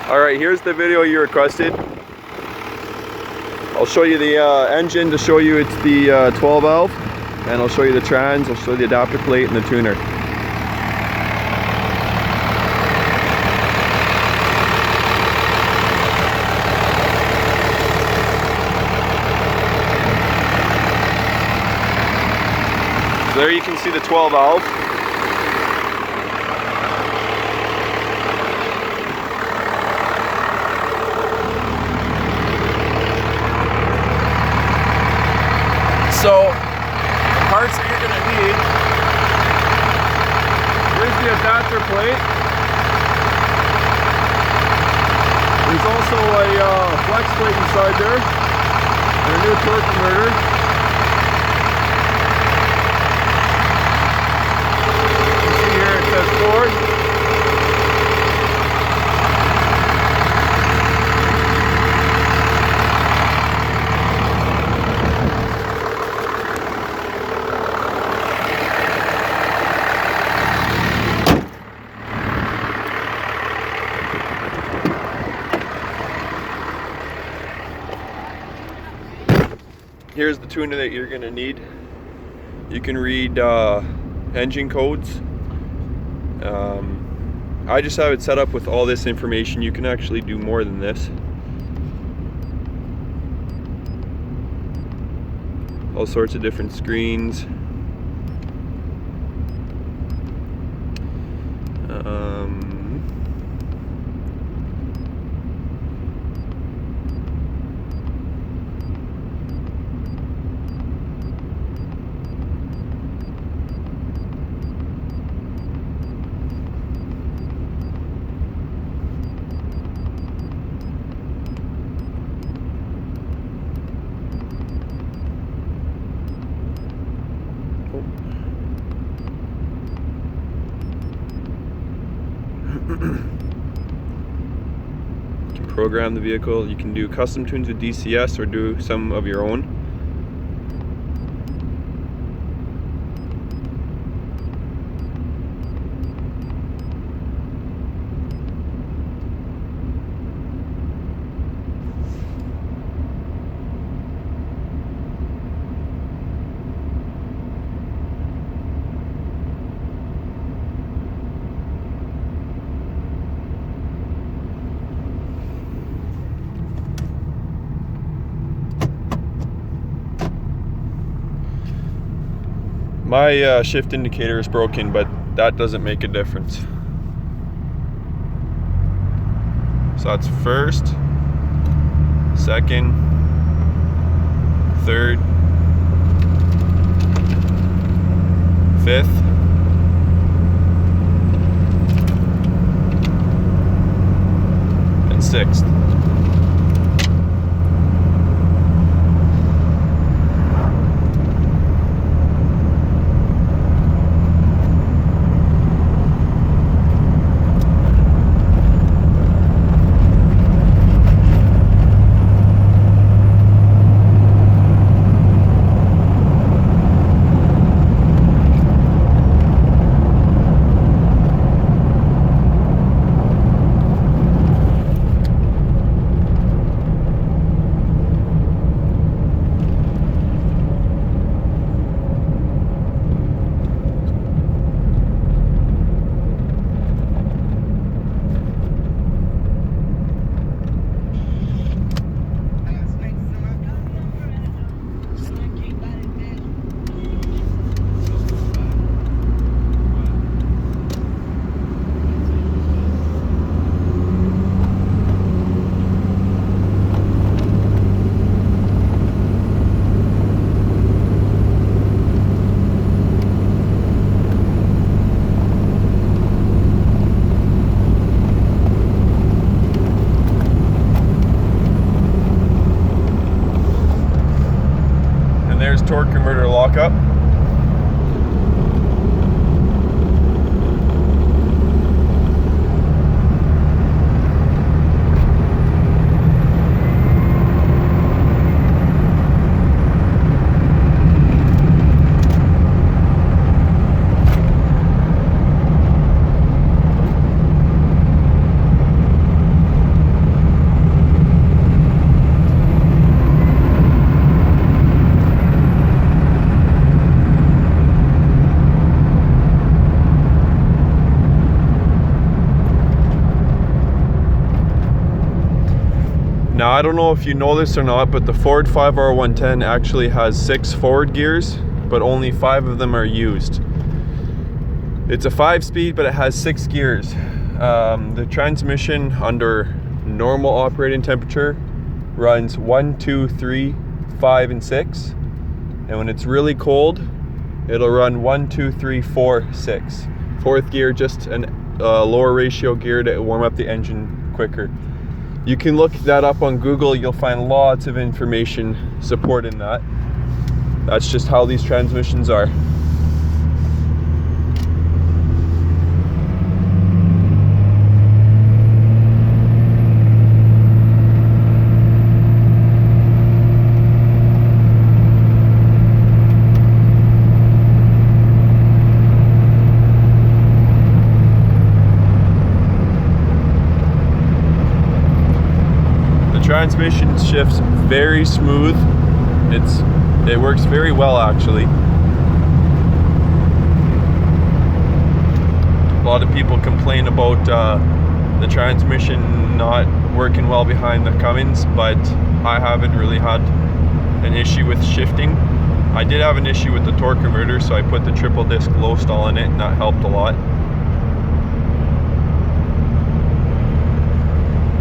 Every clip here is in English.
Alright, here's the video you requested. I'll show you the engine to show you it's the 12 valve, and I'll show you the trans, I'll show you the adapter plate and the tuner. So there you can see the 12 valve. So, the parts that you're going to need, here's the adapter plate. There's also a flex plate inside there, and a new torque converter. You see here it says Ford. Here's the tuner that you're going to need. You can read engine codes. I just have it set up with all this information. You can actually do more than this. All sorts of different screens. You can program the vehicle. You can do custom tunes with DCS or do some of your own. My shift indicator is broken, but that doesn't make a difference. So that's first, second, third, fifth, and sixth. Torque converter lockup. Now, I don't know if you know this or not, but the Ford 5R110 actually has 6 forward gears, but only 5 of them are used. It's a 5-speed, but it has 6 gears. The transmission under normal operating temperature runs 1, 2, 3, 5, and 6. And when it's really cold, it'll run 1, 2, 3, 4, 6. Fourth gear, just a lower ratio gear to warm up the engine quicker. You can look that up on Google. You'll find lots of information supporting that. That's just how these transmissions are. Transmission shifts very smooth. It works very well, actually. A lot of people complain about the transmission not working well behind the Cummins, but I haven't really had an issue with shifting. I did have an issue with the torque converter, so I put the triple disc low stall in it, and that helped a lot.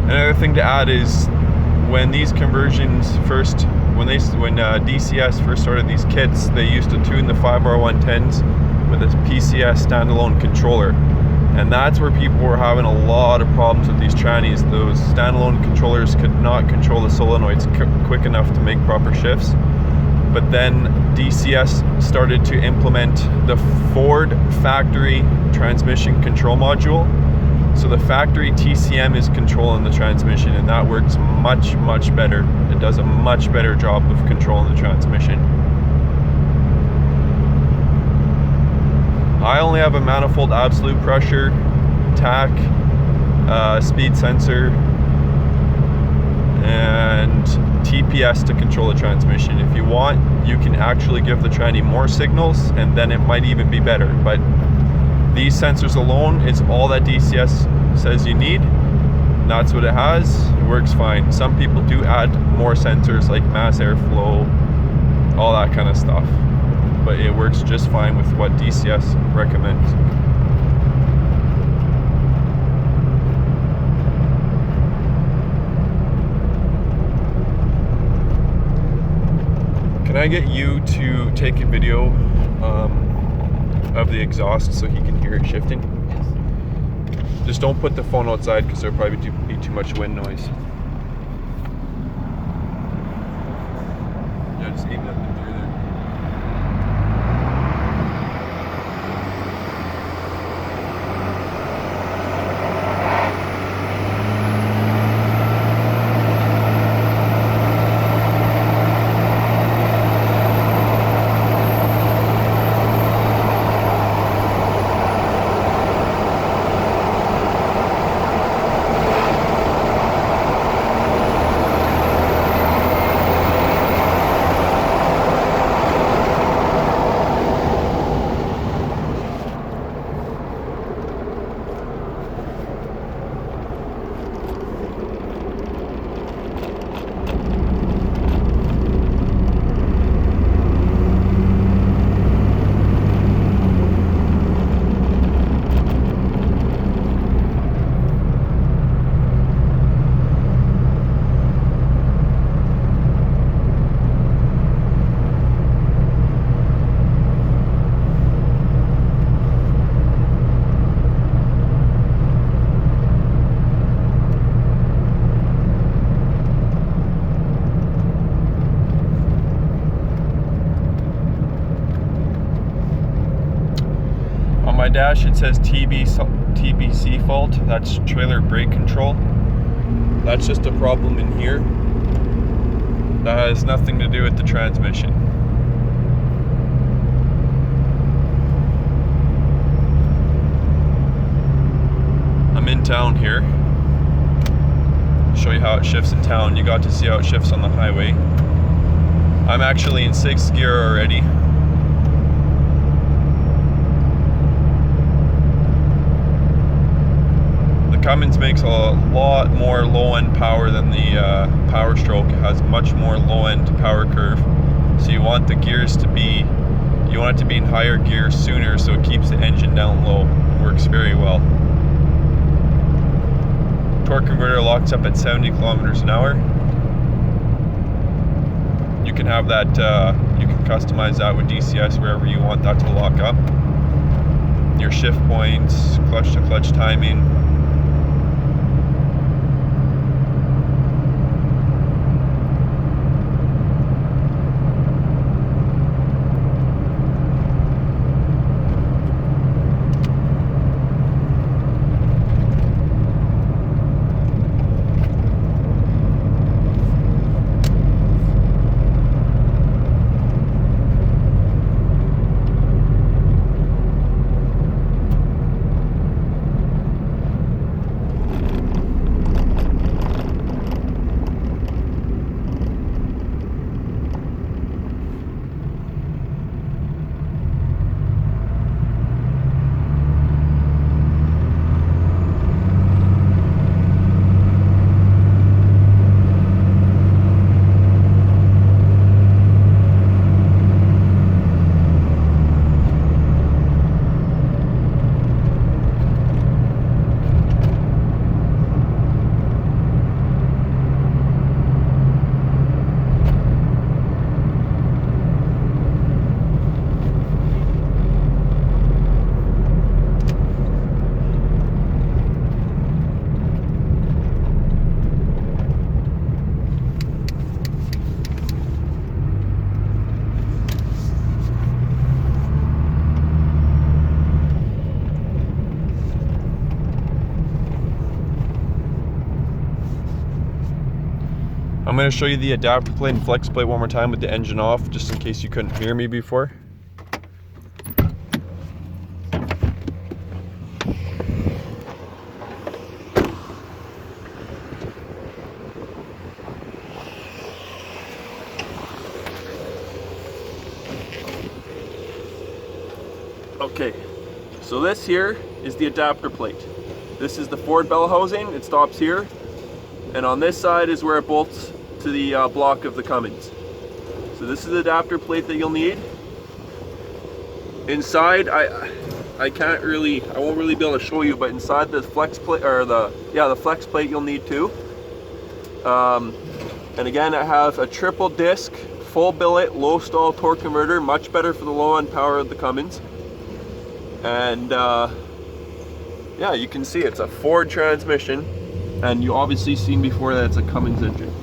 Another thing to add is when these conversions when DCS first started these kits, they used to tune the 5R110s with a PCS standalone controller, and that's where people were having a lot of problems with these trannies. Those standalone controllers could not control the solenoids quick enough to make proper shifts. But then DCS started to implement the Ford factory transmission control module. So the factory TCM is controlling the transmission, and that works much, much better. It does a much better job of controlling the transmission. I only have a manifold absolute pressure, tach, speed sensor, and TPS to control the transmission. If you want, you can actually give the tranny more signals, and then it might even be better. But these sensors alone is all that DCS says you need. That's what it has. It works fine. Some people do add more sensors like mass airflow, all that kind of stuff. But it works just fine with what DCS recommends. Can I get you to take a video of the exhaust so he can hear it shifting? Yes. Just don't put the phone outside because there'll probably be too much wind noise. Yeah, just aim that through there. My dash, it says TBC fault. That's trailer brake control. That's just a problem in here. That has nothing to do with the transmission. I'm in town here. Show you how it shifts in town. You got to see how it shifts on the highway. I'm actually in 6th gear already. Cummins makes a lot more low-end power than the Power Stroke. It has much more low-end power curve. So you want the gears to be, you want it to be in higher gear sooner, so it keeps the engine down low. It works very well. Torque converter locks up at 70 kilometers an hour. You can have that, you can customize that with DCS wherever you want that to lock up. Your shift points, clutch to clutch timing. I'm going to show you the adapter plate and flex plate one more time with the engine off, just in case you couldn't hear me before. Okay, so this here is the adapter plate. This is the Ford bell housing. It stops here, and on this side is where it bolts to the block of the Cummins. So this is the adapter plate that you'll need. Inside, I won't really be able to show you, but inside the flex plate, or the flex plate you'll need too. And again, I have a triple disc, full billet, low stall torque converter, much better for the low end power of the Cummins. And yeah, you can see it's a Ford transmission, and you obviously seen before that it's a Cummins engine.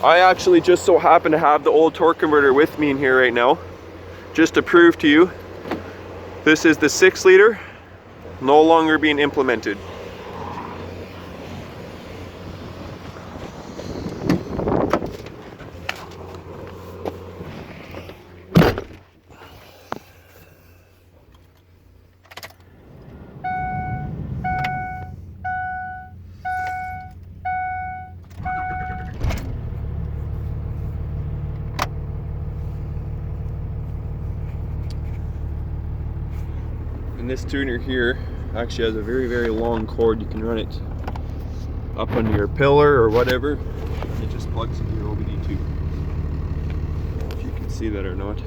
I actually just so happen to have the old torque converter with me in here right now, just to prove to you this is the 6 liter, no longer being implemented. And this tuner here actually has a very, very long cord. You can run it up under your pillar or whatever. It just plugs into your OBD2. If you can see that or not.